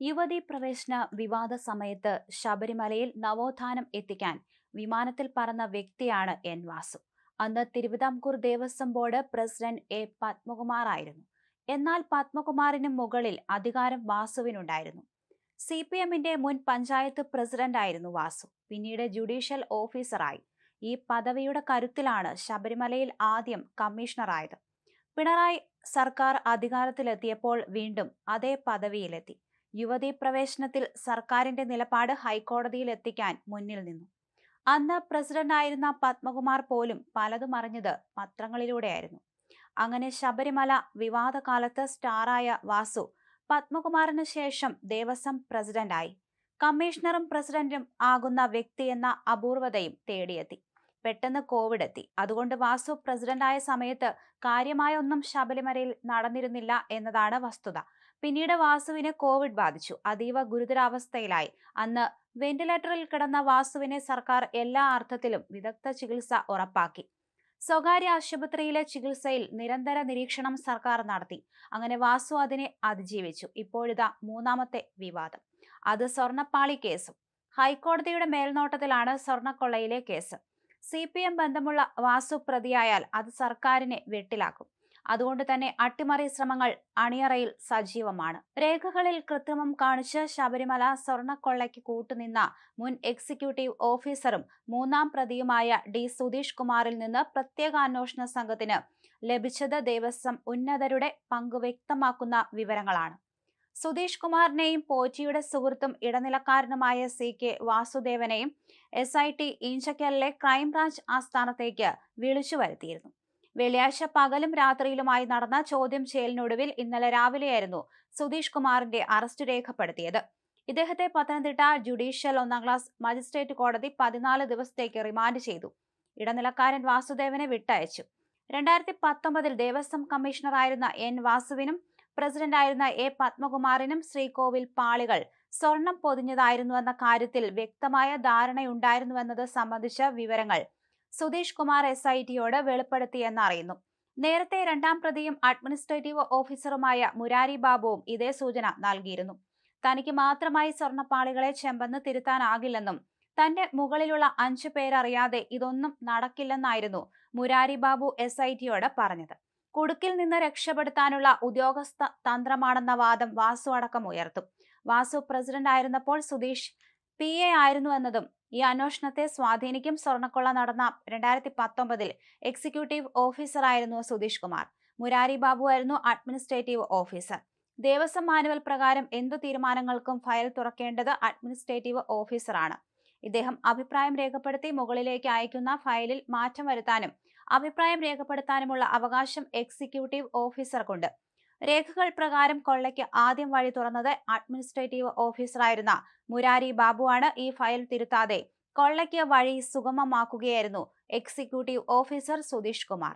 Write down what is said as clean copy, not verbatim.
യുവതീ പ്രവേശന വിവാദ സമയത്ത് ശബരിമലയിൽ നവോത്ഥാനം എത്തിക്കാൻ വിമാനത്തിൽ പറന്ന വ്യക്തിയാണ് എൻ വാസു. അന്ന് Thiruvithamkoor Devaswom board president A Padmakumar ആയിരുന്നു. എന്നാൽ പത്മകുമാറിന് മുകളിൽ അധികാരം വാസുവിനുണ്ടായിരുന്നു. CPMന്റെ മുൻ പഞ്ചായത്ത് പ്രസിഡന്റായിരുന്നു വാസു. പിന്നീട് ജുഡീഷ്യൽ ഓഫീസറായി. ഈ പദവിയുടെ കരുത്തിലാണ് ശബരിമലയിൽ ആദ്യം കമ്മീഷണറായത്. പിണറായി സർക്കാർ അധികാരത്തിലെത്തിയപ്പോൾ വീണ്ടും അതേ പദവിയിലെത്തി. യുവതീ പ്രവേശനത്തിൽ സർക്കാരിന്റെ നിലപാട് ഹൈക്കോടതിയിൽ എത്തിക്കാൻ മുന്നിൽ നിന്നു. അന്ന് പ്രസിഡന്റായിരുന്ന പത്മകുമാർ പോലും പലതും അറിഞ്ഞത് പത്രങ്ങളിലൂടെയായിരുന്നു. അങ്ങനെ ശബരിമല വിവാദകാലത്ത് സ്റ്റാറായ വാസു പത്മകുമാറിന് ശേഷം ദേവസ്വം പ്രസിഡന്റായി. കമ്മീഷണറും പ്രസിഡന്റും ആകുന്ന വ്യക്തിയെന്ന അപൂർവതയും തേടിയെത്തി. പെട്ടെന്ന് കോവിഡ് എത്തി. അതുകൊണ്ട് വാസു പ്രസിഡന്റായ സമയത്ത് കാര്യമായ ഒന്നും ശബരിമലയിൽ നടന്നിരുന്നില്ല എന്നതാണ് വസ്തുത. പിന്നീട് വാസുവിന് കോവിഡ് ബാധിച്ചു. അതീവ ഗുരുതരാവസ്ഥയിലായി. അന്ന് വെന്റിലേറ്ററിൽ കിടന്ന വാസുവിനെ സർക്കാർ എല്ലാ അർത്ഥത്തിലും വിദഗ്ധ ചികിത്സ ഉറപ്പാക്കി. സ്വകാര്യ ആശുപത്രിയിലെ ചികിത്സയിൽ നിരന്തര നിരീക്ഷണം സർക്കാർ നടത്തി. അങ്ങനെ വാസു അതിനെ അതിജീവിച്ചു. ഇപ്പോഴിതാ മൂന്നാമത്തെ വിവാദം. അത് സ്വർണ്ണപ്പാളി കേസും. ഹൈക്കോടതിയുടെ മേൽനോട്ടത്തിലാണ് സ്വർണ്ണക്കൊള്ളയിലെ കേസ്. CPM ബന്ധമുള്ള വാസു പ്രതിയായാൽ അത് സർക്കാരിനെ വെട്ടിലാക്കും. അതുകൊണ്ട് തന്നെ അട്ടിമറി ശ്രമങ്ങൾ അണിയറയിൽ സജീവമാണ്. രേഖകളിൽ കൃത്രിമം കാണിച്ച് ശബരിമല സ്വർണ്ണക്കൊള്ളയ്ക്ക് കൂട്ടുനിന്ന മുൻ എക്സിക്യൂട്ടീവ് ഓഫീസറും മൂന്നാം പ്രതിയുമായ സുധീഷ് കുമാറിൽ നിന്ന് പ്രത്യേക അന്വേഷണ സംഘത്തിന് ലഭിച്ചത് ദേവസ്വം ഉന്നതരുടെ പങ്ക് വ്യക്തമാക്കുന്ന വിവരങ്ങളാണ്. സുധീഷ് കുമാറിനെയും പോറ്റിയുടെ സുഹൃത്തും ഇടനിലക്കാരനുമായ CK വാസുദേവനെയും SIT ഈഞ്ചക്കലിലെ ക്രൈംബ്രാഞ്ച് ആസ്ഥാനത്തേക്ക് വിളിച്ചു വരുത്തിയിരുന്നു. വെള്ളിയാഴ്ച പകലും രാത്രിയിലുമായി നടന്ന ചോദ്യം ചെയ്യലിനൊടുവിൽ ഇന്നലെ രാവിലെയായിരുന്നു സുധീഷ് കുമാറിന്റെ അറസ്റ്റ് രേഖപ്പെടുത്തിയത്. ഇദ്ദേഹത്തെ പത്തനംതിട്ട ജുഡീഷ്യൽ 1ാം ക്ലാസ് മജിസ്ട്രേറ്റ് കോടതി 14 ദിവസത്തേക്ക് റിമാൻഡ് ചെയ്തു. ഇടനിലക്കാരൻ വാസുദേവനെ വിട്ടയച്ചു. 2019 ദേവസ്വം കമ്മീഷണറായിരുന്ന N വാസുവിനും പ്രസിഡന്റായിരുന്ന A പത്മകുമാറിനും ശ്രീകോവിൽ പാളികൾ സ്വർണം പൊതിഞ്ഞതായിരുന്നുവെന്ന കാര്യത്തിൽ വ്യക്തമായ ധാരണയുണ്ടായിരുന്നുവെന്നത് സംബന്ധിച്ച വിവരങ്ങൾ സുധീഷ് കുമാർ SITയോട് വെളിപ്പെടുത്തിയെന്നറിയുന്നു. നേരത്തെ രണ്ടാം പ്രതിയും അഡ്മിനിസ്ട്രേറ്റീവ് ഓഫീസറുമായ മുരാരി ബാബുവും ഇതേ സൂചന നൽകിയിരുന്നു. തനിക്ക് മാത്രമായി സ്വർണ്ണപ്പാളികളെ ചെമ്പെന്ന് തിരുത്താനാകില്ലെന്നും തന്റെ മുകളിലുള്ള 5 പേരറിയാതെ ഇതൊന്നും നടക്കില്ലെന്നായിരുന്നു മുരാരി ബാബു SITയോട് പറഞ്ഞത്. കുടുക്കിൽ നിന്ന് രക്ഷപ്പെടുത്താനുള്ള ഉദ്യോഗസ്ഥ തന്ത്രമാണെന്ന വാദം വാസു അടക്കം ഉയർത്തും. വാസു പ്രസിഡന്റ് ആയിരുന്നപ്പോൾ സുധീഷ് PA ആയിരുന്നുവെന്നതും ഈ അന്വേഷണത്തെ സ്വാധീനിക്കും. സ്വർണ്ണക്കൊള്ള നടന്ന 2019 എക്സിക്യൂട്ടീവ് ഓഫീസറായിരുന്നു സുധീഷ് കുമാർ. മുരാരി ബാബു ആയിരുന്നു അഡ്മിനിസ്ട്രേറ്റീവ് ഓഫീസർ. ദേവസ്വം മാനുവൽ പ്രകാരം എന്തു തീരുമാനങ്ങൾക്കും ഫയൽ തുറക്കേണ്ടത് അഡ്മിനിസ്ട്രേറ്റീവ് ഓഫീസറാണ്. ഇദ്ദേഹം അഭിപ്രായം രേഖപ്പെടുത്തി മുകളിലേക്ക് അയക്കുന്ന ഫയലിൽ മാറ്റം വരുത്താനും അഭിപ്രായം രേഖപ്പെടുത്താനുമുള്ള അവകാശം എക്സിക്യൂട്ടീവ് ഓഫീസർക്കുണ്ട്. രേഖകൾ പ്രകാരം കൊള്ളയ്ക്ക് ആദ്യം വഴി തുറന്നത് അഡ്മിനിസ്ട്രേറ്റീവ് ഓഫീസറായിരുന്ന മുരാരി ബാബുവാണ്. ഈ ഫയൽ തിരുത്താതെ കൊള്ളയ്ക്ക് വഴി സുഗമമാക്കുകയായിരുന്നു എക്സിക്യൂട്ടീവ് ഓഫീസർ സുധീഷ് കുമാർ.